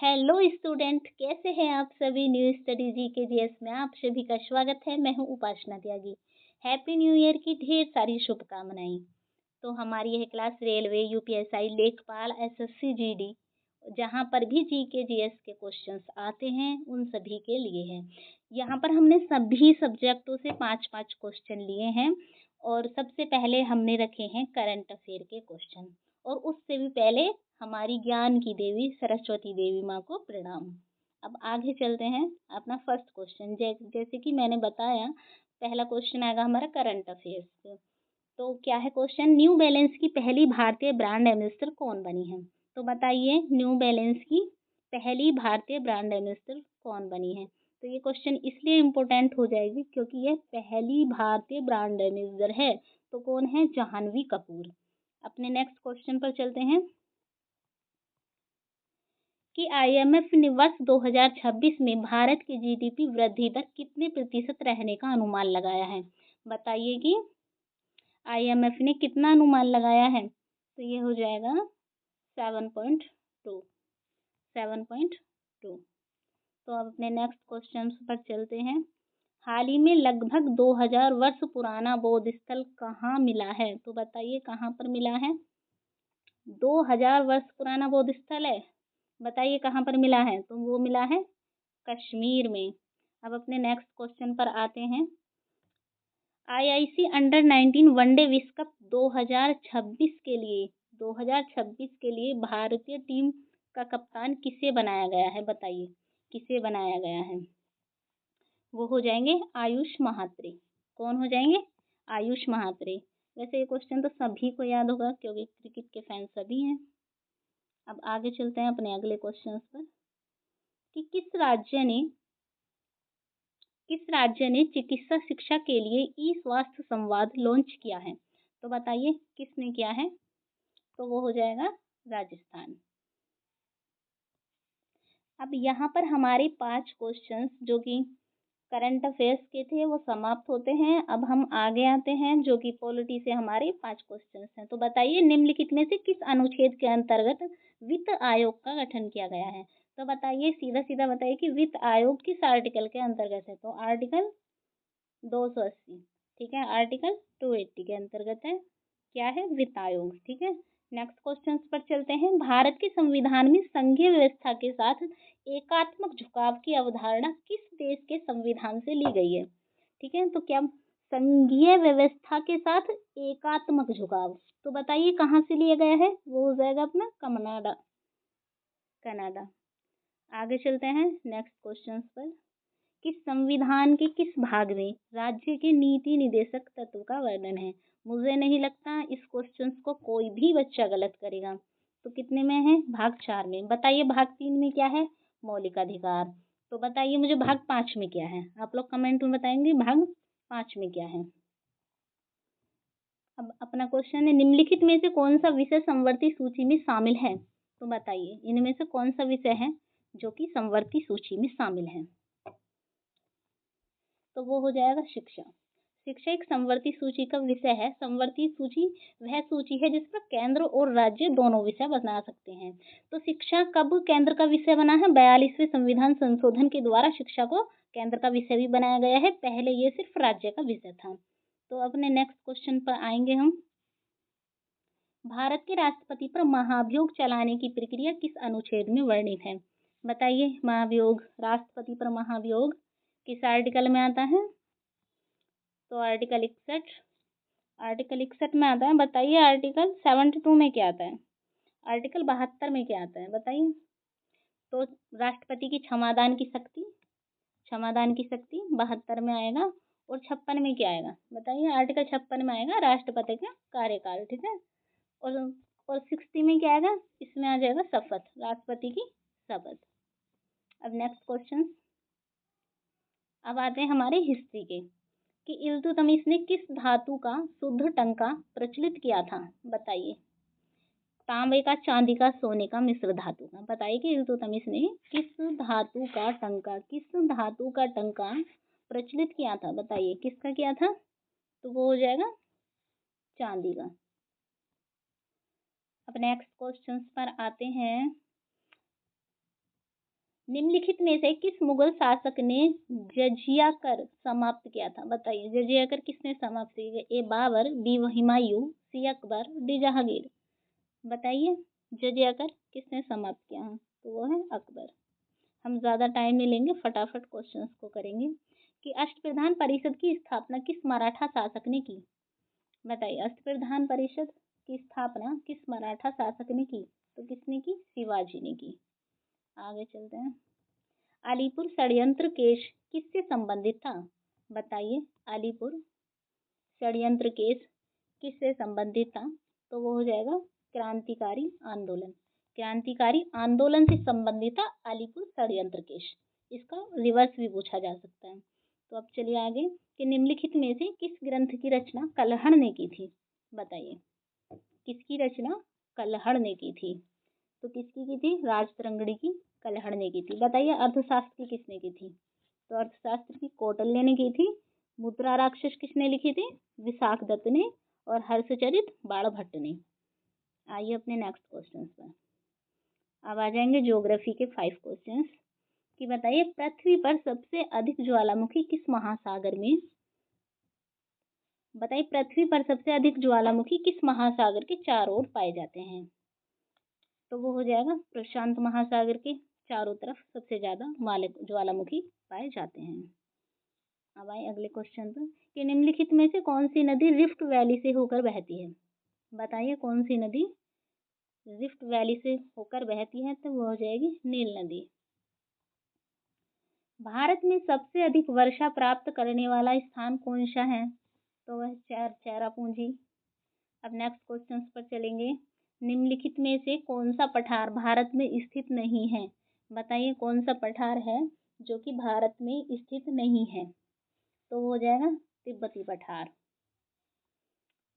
Hello student, कैसे हैं आप सभी। न्यू स्टडी जीकेजीएस में आप सभी का स्वागत है। मैं हूं उपासना त्यागी। हैप्पी न्यू ईयर की ढेर सारी शुभकामनाएं। तो हमारी यह क्लास रेलवे, यूपीएसआई, लेखपाल, एसएससी, जीडी, जहां पर भी जीकेजीएस के क्वेश्चंस आते हैं उन सभी के लिए है। यहाँ पर हमने सभी सब्जेक्टों से 5-5 क्वेश्चन लिए हैं और सबसे पहले हमने रखे हैं करंट अफेयर के क्वेश्चन। और उससे भी पहले हमारी ज्ञान की देवी सरस्वती देवी माँ को प्रणाम। अब आगे चलते हैं। अपना फर्स्ट क्वेश्चन जैसे कि मैंने बताया, पहला क्वेश्चन आएगा हमारा करंट अफेयर्स से। तो क्या है क्वेश्चन, न्यू बैलेंस की पहली भारतीय ब्रांड एम्बेसडर कौन बनी है। तो बताइए, न्यू बैलेंस की पहली भारतीय ब्रांड एम्बेसडर कौन बनी है। तो ये क्वेश्चन इसलिए इम्पोर्टेंट हो जाएगी क्योंकि ये पहली भारतीय ब्रांड एम्बेसडर है। तो कौन है, जाह्नवी कपूर। अपने नेक्स्ट क्वेश्चन पर चलते हैं कि आईएमएफ ने वर्ष 2026 में भारत की जीडीपी वृद्धि दर कितने प्रतिशत रहने का अनुमान लगाया है। बताइए कि आईएमएफ ने कितना अनुमान लगाया है। तो ये हो जाएगा 7.2। 7.2। तो अब अपने नेक्स्ट क्वेश्चन पर चलते हैं। हाल ही में लगभग 2000 वर्ष पुराना बौद्ध स्थल कहाँ मिला है। तो बताइए कहाँ पर मिला है। 2000 वर्ष पुराना बौद्ध स्थल है, बताइए कहाँ पर मिला है। तो वो मिला है कश्मीर में। अब अपने नेक्स्ट क्वेश्चन पर आते हैं। आईआईसी अंडर-19 वनडे विश्व कप 2026 के लिए भारतीय टीम का कप्तान किसे बनाया गया है। बताइए किसे बनाया गया है। वो हो जाएंगे आयुष महात्रे। कौन हो जाएंगे, आयुष महात्रे। वैसे ये क्वेश्चन तो सभी को याद होगा क्योंकि क्रिकेट के फैन सभी हैं। अब आगे चलते हैं अपने अगले क्वेश्चन पर कि किस राज्य ने चिकित्सा शिक्षा के लिए ई स्वास्थ्य संवाद लॉन्च किया है। तो बताइए किसने किया है। तो वो हो जाएगा राजस्थान। अब यहाँ पर हमारे 5 क्वेश्चंस जो कि करंट अफेयर्स के थे वो समाप्त होते हैं। अब हम आगे आते हैं जो कि पॉलिटी से हमारे 5 क्वेश्चंस हैं। तो बताइए निम्नलिखित में से किस अनुच्छेद के अंतर्गत वित्त आयोग का गठन किया गया है। तो बताइए सीधा सीधा बताइए कि वित्त आयोग किस आर्टिकल के अंतर्गत है। तो आर्टिकल 280। ठीक है, आर्टिकल 280 के अंतर्गत है। क्या है, वित्त आयोग। ठीक है, नेक्स्ट क्वेश्चन पर चलते हैं। भारत के संविधान में संघीय व्यवस्था के साथ एकात्मक झुकाव की अवधारणा किस देश के संविधान से ली गई है। ठीक है, तो क्या संघीय व्यवस्था के साथ एकात्मक झुकाव, तो बताइए कहाँ से लिया गया है। वो हो जाएगा अपना कनाडा। आगे चलते हैं नेक्स्ट क्वेश्चन पर कि संविधान के किस भाग में राज्य के नीति निदेशक तत्व का वर्णन है। मुझे नहीं लगता इस क्वेश्चन को कोई भी बच्चा गलत करेगा। तो कितने में है, भाग 4 में। बताइए भाग 3 में क्या है, मौलिक अधिकार। तो बताइए मुझे भाग 5 में क्या है। आप लोग कमेंट में बताएंगे भाग 5 में क्या है। अब अपना क्वेश्चन है, निम्नलिखित में से कौन सा विषय संवर्ती सूची में शामिल है। तो बताइए इनमें से कौन सा विषय है जो कि संवर्ती सूची में शामिल है। तो वो हो जाएगा शिक्षा। शिक्षा एक संवर्ती सूची का विषय है। संवर्ती सूची वह सूची है जिस पर केंद्र और राज्य दोनों विषय बना सकते हैं। तो शिक्षा कब केंद्र का विषय बना है, 42वें संविधान संशोधन के द्वारा शिक्षा को केंद्र का विषय भी बनाया गया है। पहले ये सिर्फ राज्य का विषय था। तो अपने नेक्स्ट क्वेश्चन पर आएंगे हम। भारत के राष्ट्रपति पर महाभियोग चलाने की प्रक्रिया किस अनुच्छेद में वर्णित है। बताइए महाभियोग, राष्ट्रपति पर महाभियोग किस आर्टिकल में आता है। तो आर्टिकल 61 में आता है। बताइए आर्टिकल 72 में क्या आता है, आर्टिकल 72 में क्या आता है बताइए। तो राष्ट्रपति की क्षमादान की शक्ति 72 में आएगा। और 56 में क्या आएगा बताइए, आर्टिकल 56 में आएगा राष्ट्रपति का कार्यकाल। ठीक है, और 60 में क्या आएगा, इसमें आ जाएगा शपथ, राष्ट्रपति की शपथ। अब नेक्स्ट क्वेश्चन, अब आते हैं हमारे हिस्ट्री के कि इल्तुतमिश ने किस धातु का शुद्ध टंका प्रचलित किया था। बताइए, तांबे का, चांदी का, सोने का, मिश्र धातु का। बताइए कि इल्तुतमिश ने किस धातु का टंका प्रचलित किया था। बताइए किसका किया था। तो वो हो जाएगा चांदी का। अब नेक्स्ट क्वेश्चन पर आते हैं निम्नलिखित में से किस मुगल शासक ने जजिया कर समाप्त किया था? बताइए, जजिया कर किसने समाप्त किया? ए बाबर, बी हुमायूं, सी अकबर, डी जहांगीर। बताइए, जजिया कर किसने समाप्त किया है? तो वो है अकबर। हम ज़्यादा टाइम नहीं लेंगे, फटाफट क्वेश्चंस को करेंगे कि अष्टप्रधान परिषद की स्थापना किस मराठा शासक ने की? बताइए, अष्टप्रधान परिषद की स्थापना किस मराठा शासक ने की? तो किसने की? शिवाजी ने की। आगे चलते हैं। अलीपुर षड्यंत्र केस किससे संबंधित था? बताइए, अलीपुर षड्यंत्र केस किससे संबंधित था? तो वो हो जाएगा क्रांतिकारी आंदोलन। क्रांतिकारी आंदोलन से संबंधित था अलीपुर षड्यंत्र केस। इसका रिवर्स भी पूछा जा सकता है। तो अब चलिए आगे कि निम्नलिखित में से किस ग्रंथ की रचना कल्हड़ ने की थी? बताइए, किसकी रचना कल्हड़ ने की थी? तो किसकी की थी? राजतरंगिणी की कल्हड़ ने की थी। बताइए, अर्थशास्त्र की किसने की थी? तो अर्थशास्त्र की कौटिल्य ने की थी। मुद्रा राक्षस किसने लिखी थी? विशाखदत्त ने। और हर्षचरित बाणभट्ट ने। आइए अपने नेक्स्ट क्वेश्चन पर। अब आ जाएंगे ज्योग्राफी के 5 क्वेश्चंस कि बताइए, पृथ्वी पर सबसे अधिक ज्वालामुखी किस महासागर में? बताइए, पृथ्वी पर सबसे अधिक ज्वालामुखी किस महासागर के चारों ओर पाए जाते हैं? तो वो हो जाएगा प्रशांत महासागर के चारों तरफ सबसे ज्यादा ज्वालामुखी पाए जाते हैं। अब आए अगले क्वेश्चन पर कि निम्नलिखित में से कौन सी नदी रिफ्ट वैली से होकर बहती है? बताइए, कौन सी नदी रिफ्ट वैली से होकर बहती है? तो वो हो जाएगी नील नदी। भारत में सबसे अधिक वर्षा प्राप्त करने वाला स्थान कौन सा है? तो वह चेरापूंजी। अब नेक्स्ट क्वेश्चन पर चलेंगे। निम्नलिखित में से कौन सा पठार भारत में स्थित नहीं है? बताइए, कौन सा पठार है जो कि भारत में स्थित नहीं है? तो वो हो जाएगा तिब्बती पठार।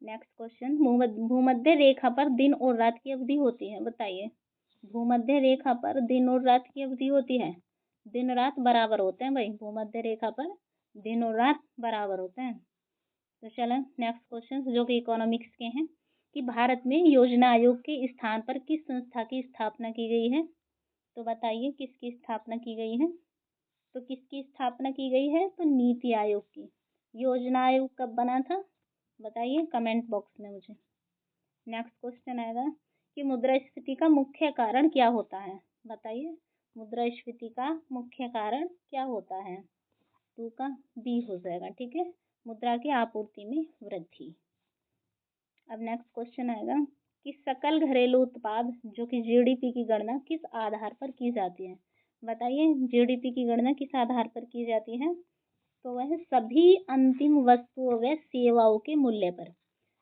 नेक्स्ट क्वेश्चन, भूमध्य रेखा पर दिन और रात की अवधि होती है? बताइए, भूमध्य रेखा पर दिन और रात की अवधि होती है? दिन रात बराबर होते हैं भाई, भूमध्य रेखा पर दिन और रात बराबर होते हैं। तो चलें नेक्स्ट क्वेश्चन जो कि इकोनॉमिक्स के हैं कि भारत में योजना आयोग के स्थान पर किस संस्था की स्थापना की गई है? तो बताइए, किसकी स्थापना की गई है? तो किसकी स्थापना की गई है? तो नीति आयोग की। योजना आयोग कब बना था? बताइए कमेंट बॉक्स में मुझे। नेक्स्ट क्वेश्चन आएगा कि मुद्रास्फीति का मुख्य कारण क्या होता है? बताइए, मुद्रास्फीति का मुख्य कारण क्या होता है? 2 का बी हो जाएगा। ठीक है, मुद्रा की आपूर्ति में वृद्धि। अब नेक्स्ट क्वेश्चन आएगा कि सकल घरेलू उत्पाद जो कि जीडीपी की गणना किस आधार पर की जाती है? बताइए, जीडीपी की गणना किस आधार पर की जाती है? तो वह सभी अंतिम वस्तुओं व सेवाओं के मूल्य पर।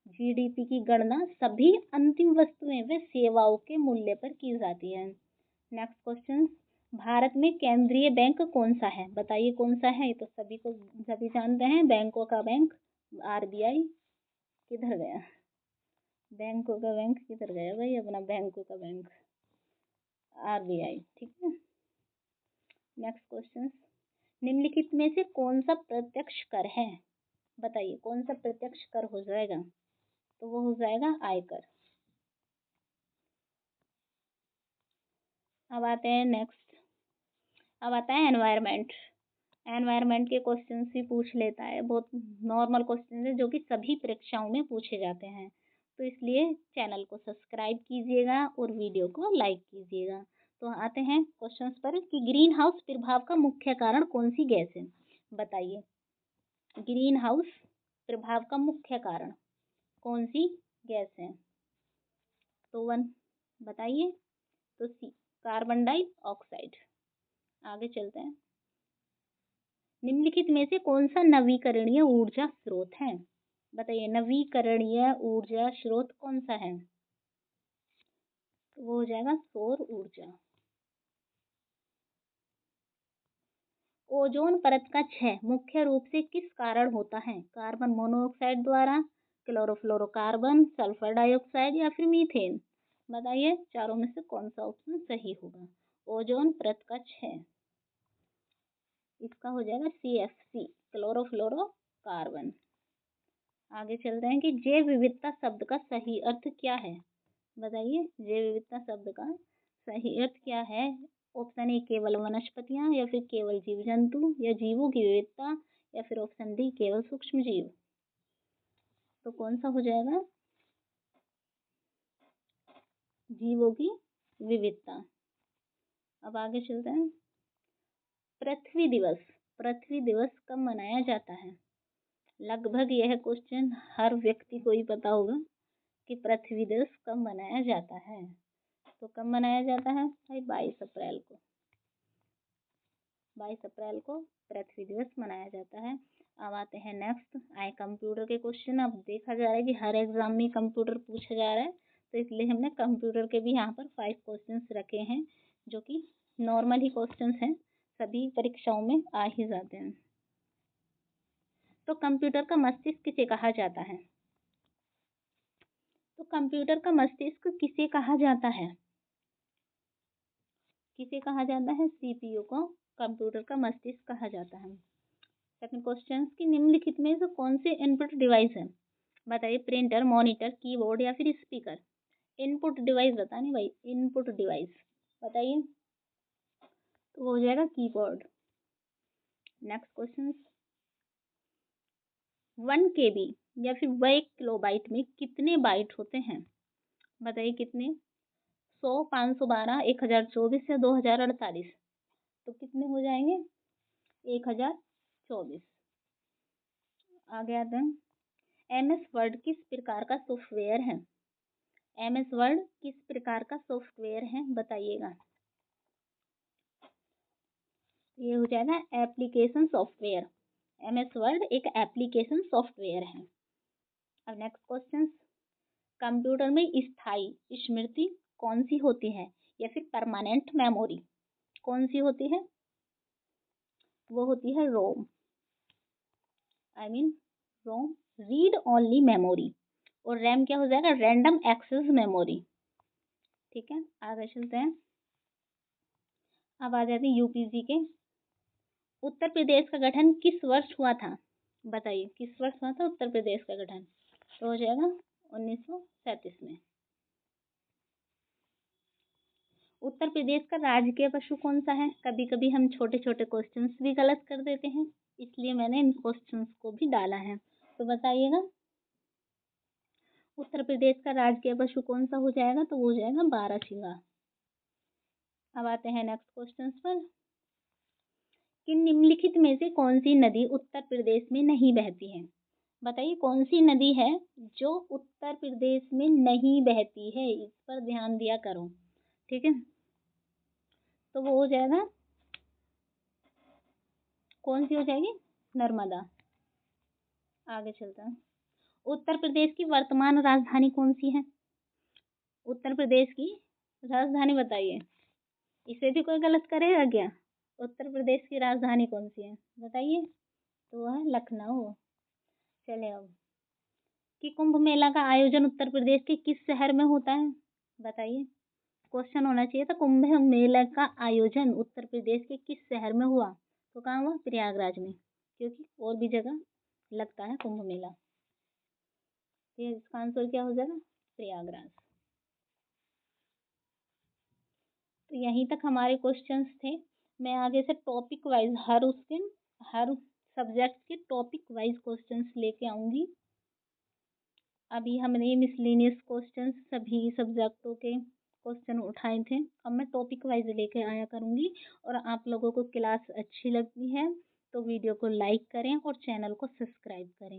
जीडीपी की गणना सभी अंतिम वस्तुएं व सेवाओं के मूल्य पर की जाती है। नेक्स्ट क्वेश्चन, भारत में केंद्रीय बैंक कौन सा है? बताइए, कौन सा है? तो सभी जानते हैं, बैंकों का बैंक आरबीआई। किधर गया बैंकों का बैंक? किधर गया भाई अपना बैंकों का बैंक? आरबीआई। ठीक है। नेक्स्ट क्वेश्चन, निम्नलिखित में से कौन सा प्रत्यक्ष कर है? बताइए, कौन सा प्रत्यक्ष कर हो जाएगा? तो वो हो जाएगा आयकर। अब आते हैं नेक्स्ट। अब आता है एनवायरमेंट। एनवायरमेंट के क्वेश्चन भी पूछ लेता है, बहुत नॉर्मल क्वेश्चन है जो कि सभी परीक्षाओं में पूछे जाते हैं। तो इसलिए चैनल को सब्सक्राइब कीजिएगा और वीडियो को लाइक कीजिएगा। तो आते हैं क्वेश्चंस पर कि ग्रीन हाउस प्रभाव का मुख्य कारण कौन सी गैस है? बताइए, ग्रीन हाउस प्रभाव का मुख्य कारण कौन सी गैस है? तो 1 बताइए। तो सी कार्बन डाइऑक्साइड। आगे चलते हैं। निम्नलिखित में से कौन सा नवीकरणीय ऊर्जा स्रोत है? बताइए, नवीकरणीय ऊर्जा स्रोत कौन सा है? तो वो हो जाएगा सौर ऊर्जा। ओजोन परत का क्षय मुख्य रूप से किस कारण होता है? कार्बन मोनोऑक्साइड द्वारा, क्लोरोफ्लोरोकार्बन, सल्फर डाइऑक्साइड या फिर मीथेन? बताइए, चारों में से कौन सा ऑप्शन सही होगा? ओजोन परत का क्षय, इसका हो जाएगा CFC, क्लोरोफ्लोरोकार्बन। आगे चलते हैं कि जैव विविधता शब्द का सही अर्थ क्या है? बताइए, जैव विविधता शब्द का सही अर्थ क्या है? ऑप्शन ए केवल वनस्पतियाँ, या फिर केवल जीव जंतु, या जीवों की विविधता, या फिर ऑप्शन डी केवल सूक्ष्म जीव। तो कौन सा हो जाएगा? जीवों की विविधता। अब आगे चलते हैं। पृथ्वी दिवस, पृथ्वी दिवस कब मनाया जाता है? लगभग यह क्वेश्चन हर व्यक्ति को ही पता होगा कि पृथ्वी दिवस कब मनाया जाता है। तो कब मनाया जाता है भाई? 22 अप्रैल को। 22 अप्रैल को पृथ्वी दिवस मनाया जाता है। अब आते हैं नेक्स्ट, आए कंप्यूटर के क्वेश्चन। अब देखा जा रहा है कि हर एग्जाम में कंप्यूटर पूछा जा रहा है, तो इसलिए हमने कंप्यूटर के भी यहाँ पर 5 क्वेश्चंस रखे हैं, जो कि नॉर्मल ही क्वेश्चंस हैं, सभी परीक्षाओं में आ ही जाते हैं। तो कंप्यूटर का मस्तिष्क किसे कहा जाता है? तो कंप्यूटर का मस्तिष्क किसे कहा जाता है? किसे कहा जाता है? सीपीयू को कंप्यूटर का मस्तिष्क कहा जाता है। सेकंड क्वेश्चन की निम्नलिखित में से कौन से इनपुट डिवाइस है? बताइए, प्रिंटर, मॉनिटर, कीबोर्ड या फिर स्पीकर। इनपुट डिवाइस बतानी भाई, इनपुट डिवाइस बताइए। तो वो हो जाएगा कीबोर्ड। नेक्स्ट क्वेश्चन, 1 KB या फिर 1 किलोबाइट में कितने बाइट होते हैं? बताइए कितने? 100, 512, 1024 या 2048। तो कितने हो जाएंगे? 1024। आगे आते हैं। MS वर्ड किस प्रकार का सॉफ्टवेयर है? MS वर्ड किस प्रकार का सॉफ्टवेयर है बताइएगा। ये हो जाएगा एप्लीकेशन सॉफ्टवेयर। MS वर्ड एक एप्लीकेशन सॉफ्टवेयर है। अब नेक्स्ट क्वेश्चन, कंप्यूटर में स्थायी स्मृति कौन सी होती है, या फिर परमानेंट मेमोरी कौन सी होती है? वो होती है ROM, ROM read only memory. और रैम क्या हो जाएगा? Random access memory. ठीक है, आगे चलते हैं। अब आ जाते हैं यूपीजी के। उत्तर प्रदेश का गठन किस वर्ष हुआ था? बताइए किस वर्ष हुआ था उत्तर प्रदेश का गठन? तो हो जाएगा 1937 में। उत्तर प्रदेश का राजकीय पशु कौन सा है? कभी कभी हम छोटे छोटे क्वेश्चंस भी गलत कर देते हैं, इसलिए मैंने इन क्वेश्चंस को भी डाला है। तो बताइएगा, उत्तर प्रदेश का राजकीय पशु कौन सा हो जाएगा? तो वो हो जाएगा बारहसिंगा। अब आते हैं नेक्स्ट क्वेश्चन पर, कि निम्नलिखित में से कौन सी नदी उत्तर प्रदेश में नहीं बहती है? बताइए कौन सी नदी है जो उत्तर प्रदेश में नहीं बहती है? इस पर ध्यान दिया करो, ठीक है। तो वो हो जाएगा, कौन सी हो जाएगी? नर्मदा। आगे चलते हैं। उत्तर प्रदेश की वर्तमान राजधानी कौन सी है? उत्तर प्रदेश की राजधानी बताइए। इसे भी कोई गलत करेगा क्या? उत्तर प्रदेश की राजधानी कौन सी है बताइए? तो वह है लखनऊ। चले अब, कि कुंभ मेला का आयोजन उत्तर प्रदेश के किस शहर में होता है? बताइए, क्वेश्चन होना चाहिए था कुंभ मेला का आयोजन उत्तर प्रदेश के किस शहर में हुआ? तो कहाँ हुआ? प्रयागराज में, क्योंकि और भी जगह लगता है कुंभ मेला। ये इसका आंसर क्या हो जाएगा? प्रयागराज। तो यहीं तक हमारे क्वेश्चंस थे। मैं आगे से टॉपिक वाइज हर सब्जेक्ट के टॉपिक वाइज क्वेश्चंस लेके आऊंगी। अभी हमने मिसलेनियस क्वेश्चंस सभी सब्जेक्टों के क्वेश्चन उठाए थे, अब मैं टॉपिक वाइज लेके आया करूंगी। और आप लोगों को क्लास अच्छी लगती है तो वीडियो को लाइक करें और चैनल को सब्सक्राइब करें।